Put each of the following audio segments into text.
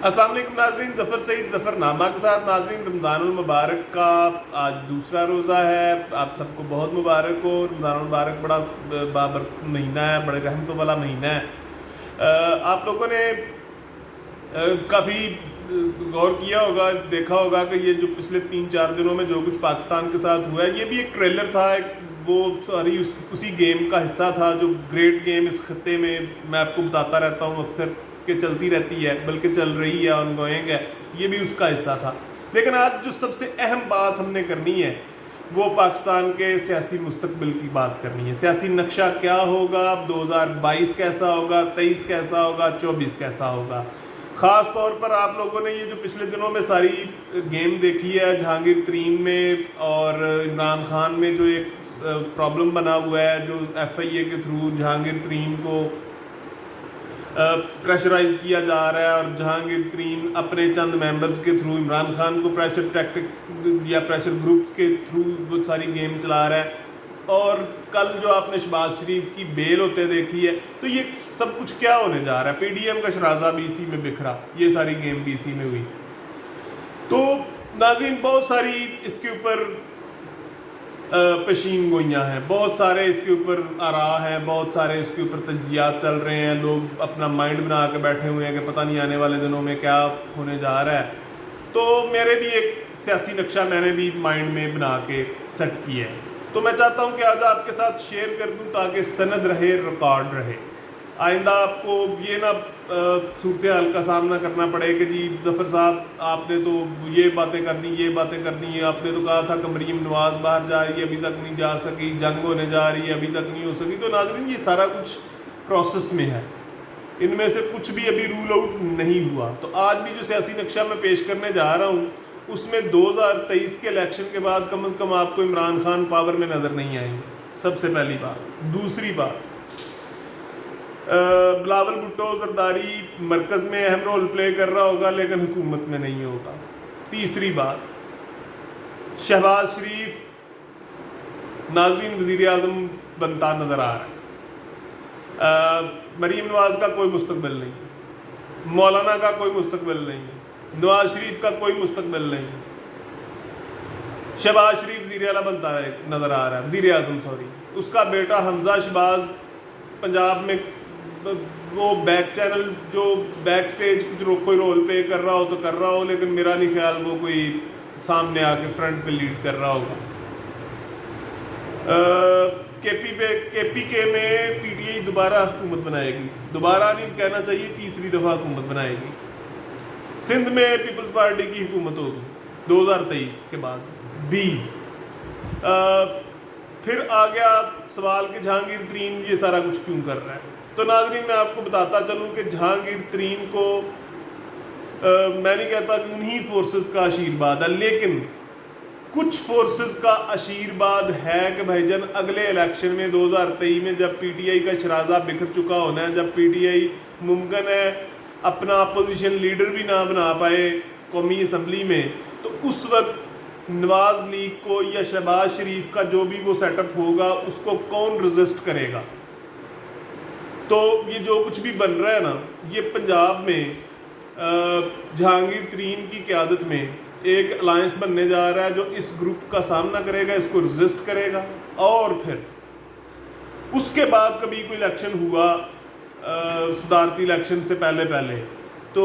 السلام علیکم ناظرین، ظفر سعید ظفر نامہ کے ساتھ ناظرین رمضان المبارک کا آج دوسرا روزہ ہے. آپ سب کو بہت مبارک ہو. رمضان المبارک بڑا بابرکت مہینہ ہے، بڑے رحمتوں والا مہینہ ہے. آپ لوگوں نے کافی غور کیا ہوگا، دیکھا ہوگا کہ یہ جو پچھلے 3-4 دنوں میں جو کچھ پاکستان کے ساتھ ہوا ہے، یہ بھی ایک ٹریلر تھا. وہ ساری اسی گیم کا حصہ تھا جو گریٹ گیم اس خطے میں میں آپ کو بتاتا رہتا ہوں اکثر کہ چلتی رہتی ہے، بلکہ چل رہی ہے، آن گوئنگ ہے. یہ بھی اس کا حصہ تھا. لیکن آج جو سب سے اہم بات ہم نے کرنی ہے وہ پاکستان کے سیاسی مستقبل کی بات کرنی ہے. سیاسی نقشہ کیا ہوگا، 2022 کیسا ہوگا، 23 کیسا ہوگا، 24 کیسا ہوگا. خاص طور پر آپ لوگوں نے یہ جو پچھلے دنوں میں ساری گیم دیکھی ہے جہانگیر ترین میں اور عمران خان میں، جو ایک پرابلم بنا ہوا ہے، جو ایف آئی اے کے تھرو جہانگیر ترین کو پریشرائز کیا جا رہا ہے اور جہانگیر ترین اپنے چند ممبرز کے تھرو عمران خان کو پریشر ٹیکٹکس یا پریشر گروپس کے تھرو وہ ساری گیم چلا رہا ہے. اور کل جو آپ نے شہباز شریف کی بیل ہوتے دیکھی ہے، تو یہ سب کچھ کیا ہونے جا رہا ہے. پی ڈی ایم کا شرازہ بی سی میں بکھرا، یہ ساری گیم بی سی میں ہوئی. تو ناظرین بہت ساری اس کے اوپر پیشین گوئیاں ہیں، بہت سارے اس کے اوپر آراء ہیں، بہت سارے اس کے اوپر تجزیات چل رہے ہیں. لوگ اپنا مائنڈ بنا کے بیٹھے ہوئے ہیں کہ پتہ نہیں آنے والے دنوں میں کیا ہونے جا رہا ہے. تو میرے بھی ایک سیاسی نقشہ میں نے بھی مائنڈ میں بنا کے سیٹ کیا ہے. تو میں چاہتا ہوں کہ آج آپ کے ساتھ شیئر کر دوں تاکہ سند رہے، ریکارڈ رہے. آئندہ آپ کو یہ نہ صورتحال کا سامنا کرنا پڑے کہ جی ظفر صاحب آپ نے تو یہ باتیں کر دی، یہ باتیں کر دی، آپ نے تو کہا تھا کہ مریم نواز باہر جا رہی ہے، ابھی تک نہیں جا سکی، جنگ ہونے جا رہی ہے، ابھی تک نہیں ہو سکی. تو ناظرین یہ سارا کچھ پروسیس میں ہے، ان میں سے کچھ بھی ابھی رول آؤٹ نہیں ہوا. تو آج بھی جو سیاسی نقشہ میں پیش کرنے جا رہا ہوں اس میں 2023 کے الیکشن کے بعد کم از کم آپ کو عمران خان پاور میں نظر نہیں آئیں گے، سب سے پہلی بات. دوسری بات، بلاول بھٹو زرداری مرکز میں اہم رول پلے کر رہا ہوگا لیکن حکومت میں نہیں ہوگا. تیسری بات، شہباز شریف ناظرین وزیر اعظم بنتا نظر آ رہا ہے. مریم نواز کا کوئی مستقبل نہیں، مولانا کا کوئی مستقبل نہیں، نواز شریف کا کوئی مستقبل نہیں. شہباز شریف وزیر اعلیٰ بنتا نظر آ رہا ہے، وزیر اعظم سوری. اس کا بیٹا حمزہ شہباز پنجاب میں وہ بیک چینل جو بیک سٹیج کوئی رول پلے کر رہا ہو تو کر رہا ہو، لیکن میرا نہیں خیال وہ کوئی سامنے آ کے فرنٹ پہ لیڈ کر رہا ہوگا. کے پی کے میں پی ٹی آئی دوبارہ حکومت بنائے گی، دوبارہ نہیں کہنا چاہیے، تیسری دفعہ حکومت بنائے گی. سندھ میں پیپلز پارٹی کی حکومت ہوگی 2023 کے بعد بھی. پھر آ گیا سوال کہ جہانگیر ترین یہ سارا کچھ کیوں کر رہا ہے. تو ناظرین میں آپ کو بتاتا چلوں کہ جہانگیر ترین کو میں نہیں کہتا کہ انہی فورسز کا آشیرواد ہے، لیکن کچھ فورسز کا آشیرواد ہے کہ بھائی جان اگلے الیکشن میں 2023 میں جب پی ٹی آئی کا شرازہ بکھر چکا ہونا ہے، جب پی ٹی آئی ممکن ہے اپنا اپوزیشن لیڈر بھی نہ بنا پائے قومی اسمبلی میں، تو اس وقت نواز لیگ کو یا شہباز شریف کا جو بھی وہ سیٹ اپ ہوگا اس کو کون ریزسٹ کرے گا. تو یہ جو کچھ بھی بن رہا ہے نا، یہ پنجاب میں جہانگیر ترین کی قیادت میں ایک الائنس بننے جا رہا ہے جو اس گروپ کا سامنا کرے گا، اس کو ریزسٹ کرے گا. اور پھر اس کے بعد کبھی کوئی الیکشن ہوا صدارتی الیکشن سے پہلے تو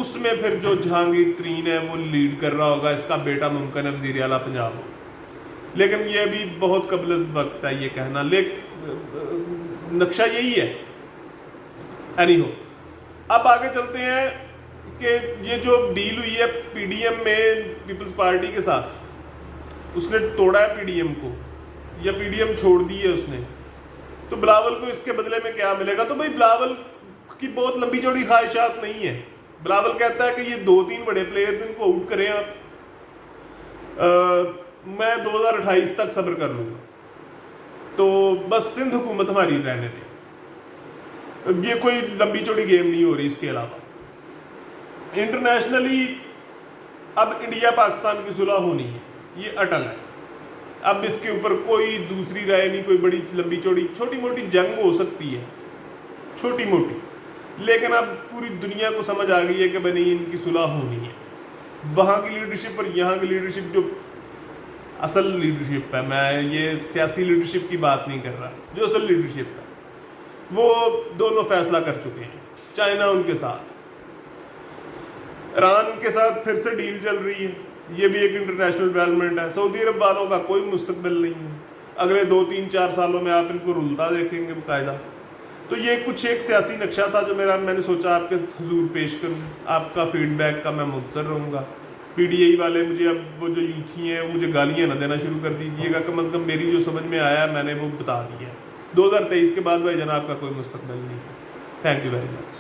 اس میں پھر جو جہانگیر ترین ہے وہ لیڈ کر رہا ہوگا، اس کا بیٹا ممکن ہے وزیر اعلیٰ پنجاب ہو. لیکن یہ بھی بہت قبل از وقت ہے یہ کہنا، لیکن نقشہ یہی ہے. اینی ہو، اب آگے چلتے ہیں کہ یہ جو ڈیل ہوئی ہے پی ڈی ایم میں پیپلز پارٹی کے ساتھ، اس نے توڑا ہے پی ڈی ایم کو یا پی ڈی ایم چھوڑ دی ہے اس نے. تو بلاول کو اس کے بدلے میں کیا ملے گا؟ تو بھائی بلاول کی بہت لمبی چوڑی خواہشات نہیں ہے. بلاول کہتا ہے کہ یہ 2-3 بڑے پلیئرز ان کو آؤٹ کریں آپ، میں 2028 تک صبر کر لوں گا، تو بس سندھ حکومت ہماری رہنے دیں. یہ کوئی لمبی چوڑی گیم نہیں ہو رہی. اس کے علاوہ انٹرنیشنلی اب انڈیا پاکستان کی صلح ہونی ہے، یہ اٹل ہے. اب اس کے اوپر کوئی دوسری رائے نہیں، کوئی بڑی لمبی چوڑی چھوٹی موٹی جنگ ہو سکتی ہے، چھوٹی موٹی، لیکن اب پوری دنیا کو سمجھ آ گئی ہے کہ بھائی نہیں ان کی صلح ہونی ہے. وہاں کی لیڈرشپ اور یہاں کی لیڈرشپ جو اصل لیڈرشپ ہے, میں یہ سیاسی لیڈرشپ کی بات نہیں کر رہا, جو اصل لیڈرشپ ہے وہ دونوں فیصلہ کر چکے ہیں. چائنا ان کے ساتھ, ایران کے ساتھ پھر سے ڈیل چل رہی ہے, یہ بھی ایک انٹرنیشنل ڈیولپمنٹ ہے. سعودی عرب والوں کا کوئی مستقبل نہیں ہے, اگلے 2-3-4 سالوں میں آپ ان کو رلتا دیکھیں گے باقاعدہ. تو یہ کچھ ایک سیاسی نقشہ تھا جو میں نے سوچا آپ کے حضور پیش کروں. آپ کا فیڈ بیک کا میں منتظر رہوں گا. پی ڈی آئی والے مجھے اب وہ جو یوتھی ہیں مجھے گالیاں نہ دینا شروع کر دیجیے گا, کم از کم میری جو سمجھ میں آیا میں نے وہ بتا دیا ہے. 2023 کے بعد بھائی جناب کا کوئی مستقبل نہیں ہے. Thank you very much.